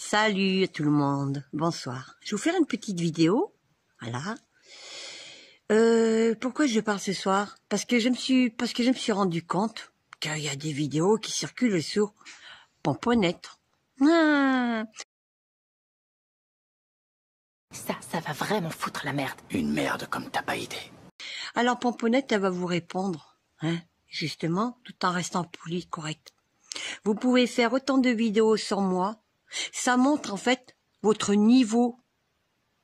Salut à tout le monde, bonsoir. Je vais vous faire une petite vidéo, voilà. Pourquoi je parle ce soir? Parce que je me suis rendu compte qu'il y a des vidéos qui circulent sur Pomponnette. Ah. Ça va vraiment foutre la merde. Une merde comme t'as pas idée. Alors Pomponnette, elle va vous répondre, hein, justement, tout en restant poli, correct. Vous pouvez faire autant de vidéos sur moi. Ça montre en fait votre niveau.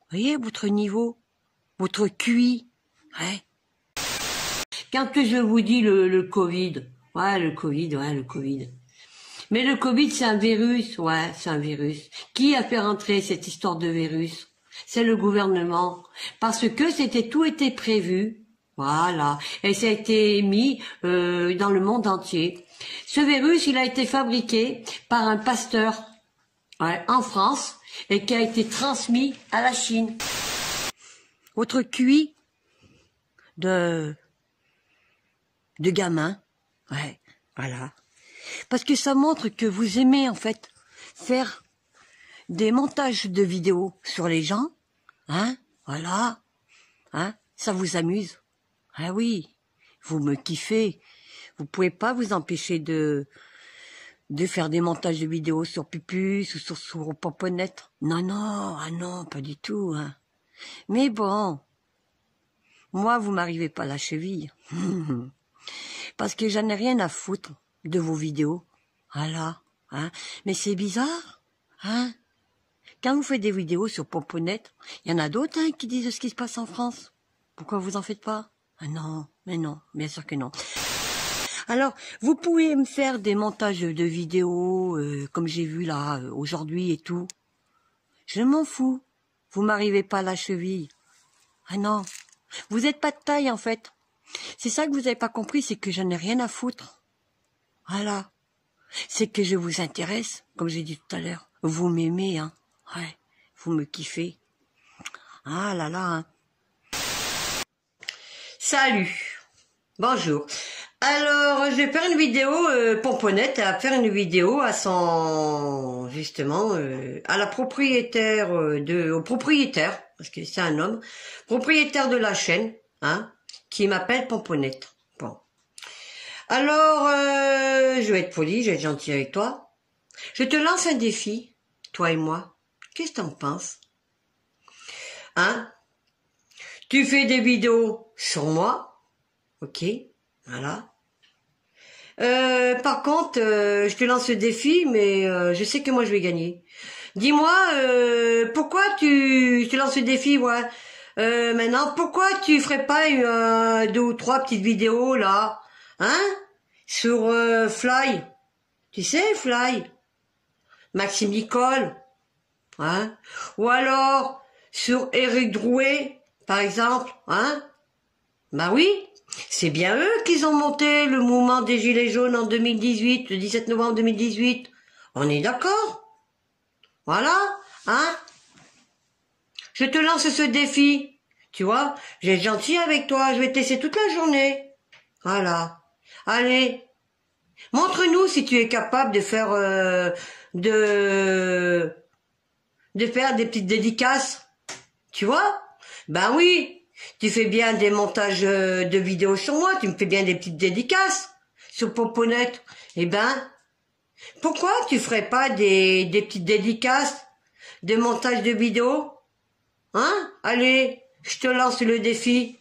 Vous voyez, votre niveau, votre QI. Ouais. Quand je vous dis le Covid, ouais, le Covid. Mais le Covid, c'est un virus, ouais, c'est un virus. Qui a fait rentrer cette histoire de virus? C'est le gouvernement. Parce que tout était prévu. Voilà. Et ça a été mis dans le monde entier. Ce virus, il a été fabriqué par un pasteur, ouais, en France, et qui a été transmis à la Chine. Votre QI de gamin, ouais, voilà. Parce que ça montre que vous aimez, en fait, faire des montages de vidéos sur les gens, hein, voilà, hein, ça vous amuse. Ah oui, vous me kiffez. Vous pouvez pas vous empêcher de faire des montages de vidéos sur Pupus ou sur Pomponnette. Non, non, ah non, pas du tout, hein. Mais bon, moi, vous m'arrivez pas à la cheville. Parce que j'en ai rien à foutre de vos vidéos. Voilà, hein. Mais c'est bizarre, hein. Quand vous faites des vidéos sur Pomponnette, il y en a d'autres, hein, qui disent ce qui se passe en France. Pourquoi vous en faites pas? Ah non, mais non, bien sûr que non. Alors, vous pouvez me faire des montages de vidéos, comme j'ai vu là, aujourd'hui et tout. Je m'en fous. Vous m'arrivez pas à la cheville. Ah non. Vous êtes pas de taille, en fait. C'est ça que vous avez pas compris, c'est que j'en ai rien à foutre. Voilà. C'est que je vous intéresse, comme j'ai dit tout à l'heure. Vous m'aimez, hein. Ouais. Vous me kiffez. Ah là là, hein. Salut. Bonjour. Alors, je vais faire une vidéo, Pomponnette a faire une vidéo à son, justement, à la propriétaire au propriétaire, parce que c'est un homme, propriétaire de la chaîne, hein, qui m'appelle Pomponnette. Bon. Alors, je vais être poli, je vais être gentil avec toi. Je te lance un défi, toi et moi. Qu'est-ce que t'en penses? Hein? Tu fais des vidéos sur moi, ok? Voilà. Par contre, je te lance le défi, mais je sais que moi je vais gagner. Dis-moi, pourquoi je te lance le défi, ouais. Maintenant, pourquoi tu ferais pas deux ou trois petites vidéos là, hein, sur Fly, tu sais Fly, Maxime Nicole, hein, ou alors sur Éric Drouet, par exemple, hein. Bah oui. C'est bien eux qu'ils ont monté le mouvement des Gilets jaunes en 2018, le 17 novembre 2018. On est d'accord? Voilà, hein? Je te lance ce défi. Tu vois, je vais être gentil avec toi, je vais te laisser toute la journée. Voilà. Allez, montre-nous si tu es capable de faire de faire des petites dédicaces. Tu vois? Ben oui. Tu fais bien des montages de vidéos sur moi, tu me fais bien des petites dédicaces sur Pomponnette. Eh ben, pourquoi tu ferais pas des petites dédicaces, des montages de vidéos? Hein? Allez, je te lance le défi.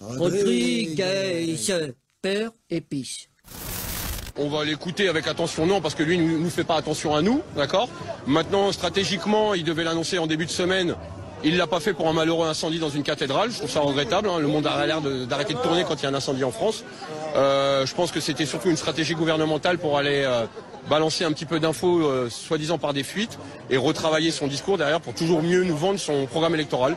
Rodriguez, père et piche. On va l'écouter avec attention, non, parce que lui ne nous fait pas attention à nous, d'accord? Maintenant, stratégiquement, il devait l'annoncer en début de semaine. Il l'a pas fait pour un malheureux incendie dans une cathédrale. Je trouve ça regrettable, hein. Le monde a l'air d'arrêter de tourner quand il y a un incendie en France. Je pense que c'était surtout une stratégie gouvernementale pour aller balancer un petit peu d'infos, soi-disant par des fuites, et retravailler son discours derrière pour toujours mieux nous vendre son programme électoral.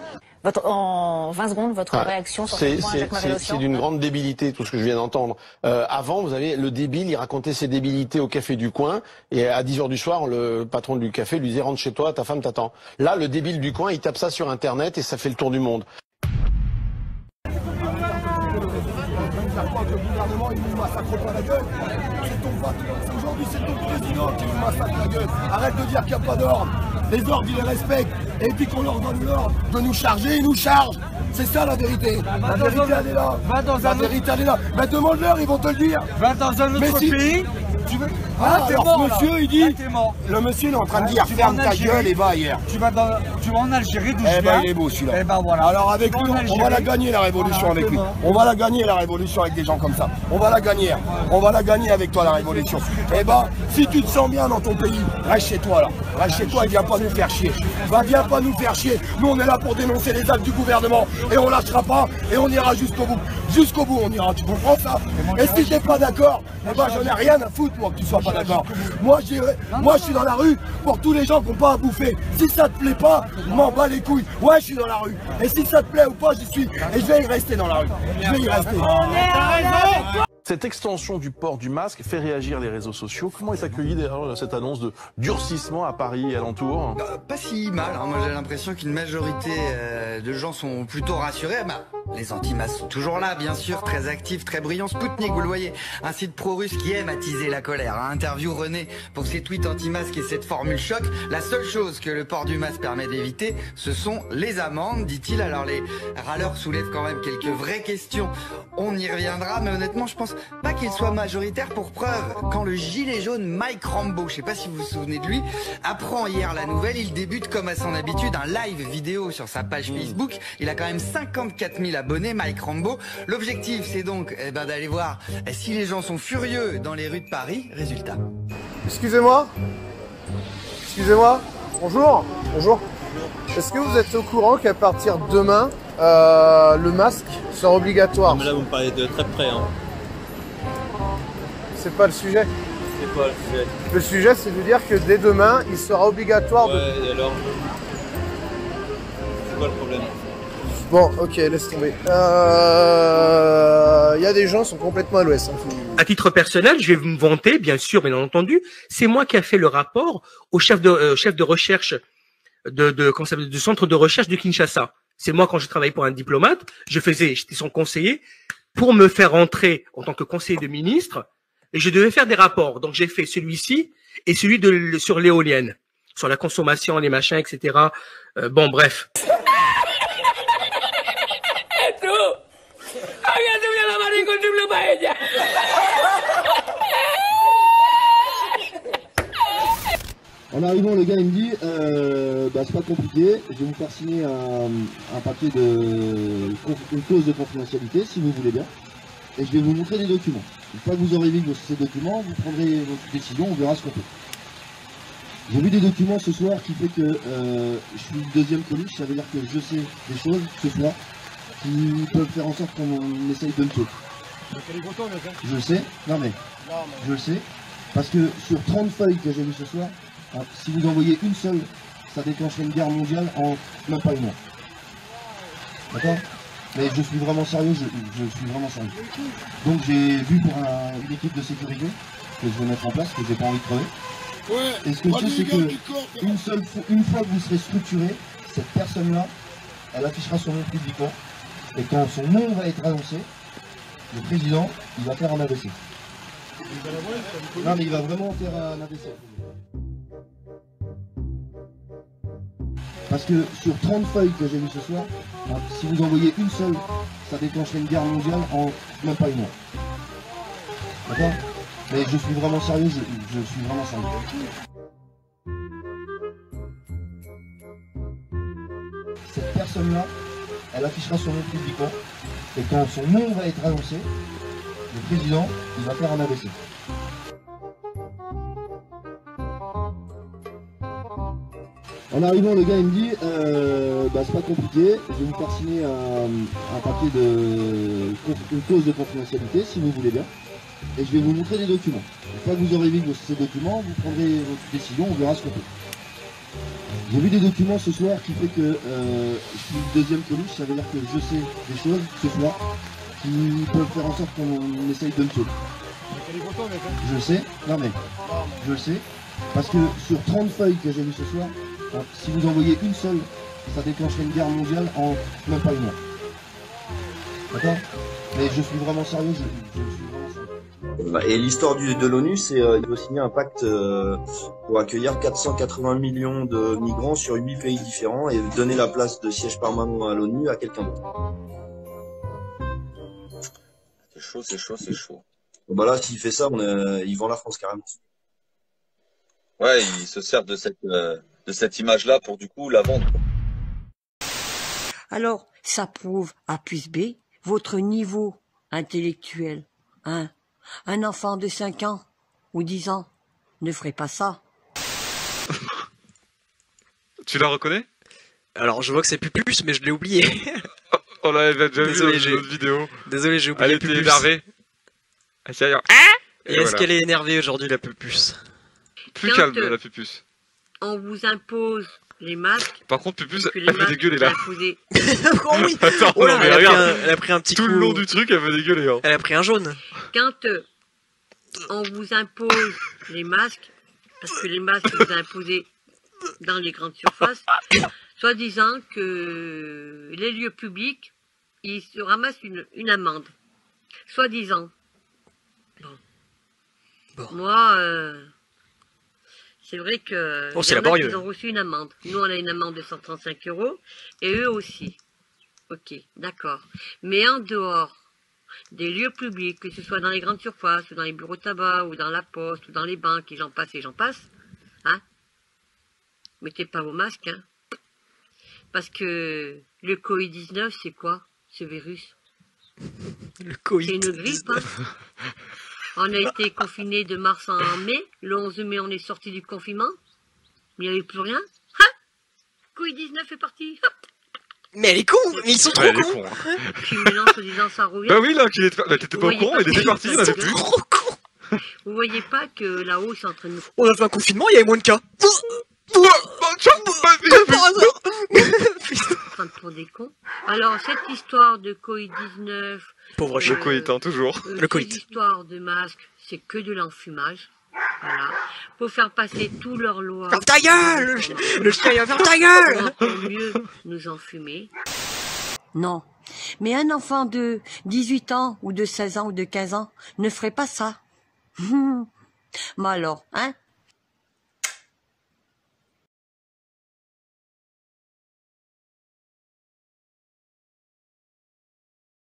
En 20 secondes, votre réaction sur ce point, Jacques-Marie Lossian. C'est d'une grande débilité, tout ce que je viens d'entendre. Avant, vous avez le débile, il racontait ses débilités au café du coin, et à 10h du soir, le patron du café lui disait « rentre chez toi, ta femme t'attend ». Là, le débile du coin, il tape ça sur Internet et ça fait le tour du monde. Le gouvernement il nous massacre pas la gueule. C'est ton patron, aujourd'hui c'est ton président qui nous massacre la gueule. Arrête de dire qu'il n'y a pas d'ordre. Les ordres, ils les respectent. Et puis qu'on leur donne l'ordre de nous charger, ils nous chargent. C'est ça la vérité. La vérité, elle est là. La vérité, elle est là. Mais demande-leur, ils vont te le dire. Va dans un autre pays. Tu veux... Ah, alors mort, monsieur, il dit, le monsieur il est en train de dire ferme ta gueule et va ailleurs. Tu vas en Algérie, d'où je viens. viens. Il est beau celui-là. Eh ben voilà. Alors avec lui, on va la gagner la révolution avec lui. On va la gagner la révolution avec des gens comme ça. On va la gagner. On va la gagner avec toi la révolution. Eh ben, si tu te sens bien dans ton pays, reste chez toi là. Reste chez toi et viens pas nous faire chier. Viens pas nous faire chier. Nous on est là pour dénoncer les actes du gouvernement et on lâchera pas et on ira jusqu'au bout. Jusqu'au bout on ira, tu comprends ça? Et si t'es pas d'accord, eh ben j'en ai rien à foutre moi que tu sois pas d'accord. Moi je suis dans la rue pour tous les gens qui n'ont pas à bouffer. Si ça te plaît pas, m'en bats les couilles. Ouais, je suis dans la rue. Et si ça te plaît ou pas, j'y suis. Et je vais y rester dans la rue. Je vais y rester. Cette extension du port du masque fait réagir les réseaux sociaux. Comment est accueillie d'ailleurs cette annonce de durcissement à Paris et alentour? Pas si mal, hein. Moi j'ai l'impression qu'une majorité de gens sont plutôt rassurés. Les anti-masques sont toujours là, bien sûr, très actifs, très brillants. Spoutnik, vous le voyez, un site pro-russe qui aime attiser la colère. Interview René pour ses tweets anti-masques et cette formule choc. La seule chose que le port du masque permet d'éviter, ce sont les amendes, dit-il. Alors les râleurs soulèvent quand même quelques vraies questions. On y reviendra, mais honnêtement, je pense pas qu'il soit majoritaire. Pour preuve, quand le gilet jaune Mike Rambo, je sais pas si vous vous souvenez de lui, apprend hier la nouvelle, il débute comme à son habitude un live vidéo sur sa page Facebook. Il a quand même 54 000 abonnés, Mike Rambo. L'objectif, c'est donc d'aller voir si les gens sont furieux dans les rues de Paris. Résultat. Excusez-moi. Bonjour. Est-ce que vous êtes au courant qu'à partir de demain, le masque sera obligatoire? Non, mais là, vous me parlez de très près. Hein. C'est pas le sujet. C'est quoi le sujet? Le sujet, c'est de dire que dès demain, il sera obligatoire de... et alors? C'est quoi le problème? Bon, ok, laisse tomber. Il y a des gens qui sont complètement à l'ouest. Hein. À titre personnel, je vais me vanter, bien sûr, bien entendu. C'est moi qui ai fait le rapport au chef de recherche du centre de recherche de Kinshasa. C'est moi, quand je travaillais pour un diplomate, j'étais son conseiller pour me faire rentrer en tant que conseiller de ministre, et je devais faire des rapports. Donc j'ai fait celui-ci et celui sur l'éolienne, sur la consommation, les machins, etc. Bon, bref. En arrivant, le gars il me dit c'est pas compliqué, je vais vous faire signer un papier une clause de confidentialité si vous voulez bien, et je vais vous montrer des documents. Une fois que vous aurez vu ces documents, vous prendrez votre décision, on verra ce qu'on fait. J'ai vu des documents ce soir qui fait que je suis le deuxième colis, ça veut dire que je sais des choses ce soir qui peuvent faire en sorte qu'on essaye de me tuer. Je le sais, je le sais, parce que sur 30 feuilles que j'ai vues ce soir, si vous envoyez une seule, ça déclencherait une guerre mondiale en même pas une mois. D'accord? Mais je suis vraiment sérieux, je suis vraiment sérieux. Donc j'ai vu pour une équipe de sécurité que je vais mettre en place, que j'ai pas envie de crever. Et ce que je sais, c'est que une fois que vous serez structuré, cette personne-là, elle affichera son nom publiquement. Et quand son nom va être annoncé, le président, il va faire un AVC. Non mais il va vraiment faire un AVC. Parce que sur 30 feuilles que j'ai vues ce soir, si vous envoyez une seule, ça déclencherait une guerre mondiale en même pas une mois. D'accord? Mais je suis vraiment sérieux, je suis vraiment sérieux. Cette personne-là, elle affichera son nom publiquement. Et quand son nom va être annoncé, le président, il va faire un AVC. En arrivant, le gars il me dit c'est pas compliqué, je vais vous faire signer un papier une clause de confidentialité si vous voulez bien, et je vais vous montrer des documents. Une fois que vous aurez vu ces documents, vous prendrez votre décision, on verra ce qu'on fait. J'ai vu des documents ce soir qui fait que je suis le deuxième colis, ça veut dire que je sais des choses ce soir qui peuvent faire en sorte qu'on essaye de me tuer. Je le sais, je le sais, parce que sur 30 feuilles que j'ai vues ce soir, si vous envoyez une seule, ça déclencherait une guerre mondiale en même pas une mois. D'accord? Mais je suis vraiment sérieux, je suis vraiment sérieux. Et l'histoire de l'ONU, c'est il doit signer un pacte pour accueillir 480 millions de migrants sur 8 pays différents et donner la place de siège permanent à l'ONU à quelqu'un d'autre. C'est chaud, c'est chaud, c'est chaud. Bon, bah là, s'il fait ça, il vend la France carrément. Ouais, il se sert de cette image-là pour du coup la vendre. Alors, ça prouve A plus B votre niveau intellectuel. Hein? Un enfant de 5 ans ou 10 ans ne ferait pas ça. Tu la reconnais? Alors, je vois que c'est Pupus, mais je l'ai oublié. On l'avait déjà vu dans une autre vidéo. Désolé, j'ai oublié Pupus. Elle était énervée. Et est-ce qu'elle est énervée aujourd'hui, la Pupus? Plus calme, la Pupus. On vous impose les masques. Par contre, Pupus, elle fait dégueuler là. Oh oui. Attends, Oh là, non, mais elle a pris un petit tout coup. le long du truc, elle fait dégueuler. Hein. Elle a pris un jaune. Quand on vous impose les masques, parce que les masques vous imposés dans les grandes surfaces, soi-disant que les lieux publics, ils se ramassent une amende. Soi-disant. Bon. Moi, c'est vrai que c'est laborieux. ils ont reçu une amende. Nous, on a une amende de 135 € et eux aussi. Ok, d'accord. Mais en dehors des lieux publics, que ce soit dans les grandes surfaces, ou dans les bureaux de tabac, ou dans la poste, ou dans les banques, et j'en passe, hein, mettez pas vos masques, hein. Parce que le Covid-19, c'est quoi, ce virus? Le Covid. C'est une grippe, hein. On a été confinés de mars en mai. Le 11 mai, on est sorti du confinement. Il n'y avait plus rien. Ha! Covid-19 est parti. Ha! Mais elle est con. Mais ils sont trop cons. Tu mélanges en disant ça revient. Bah oui, là, t'étais pas au courant, mais t'étais parti, il y en avait plus. Trop con. Vous voyez pas que là-haut, c'est en train de nous... On a fait un confinement, il y avait moins de cas. Pour des cons. Alors, cette histoire de Covid-19... Pauvre chien. Le Covid, hein, toujours. Le Covid. Cette histoire de masque, c'est que de l'enfumage. Voilà. Pour faire passer toutes leurs lois. Ferme ta gueule! Le chien, il va faire ta gueule! Pour mieux nous enfumer. Non. Mais un enfant de 18 ans, ou de 16 ans, ou de 15 ans, ne ferait pas ça. Mais alors, hein?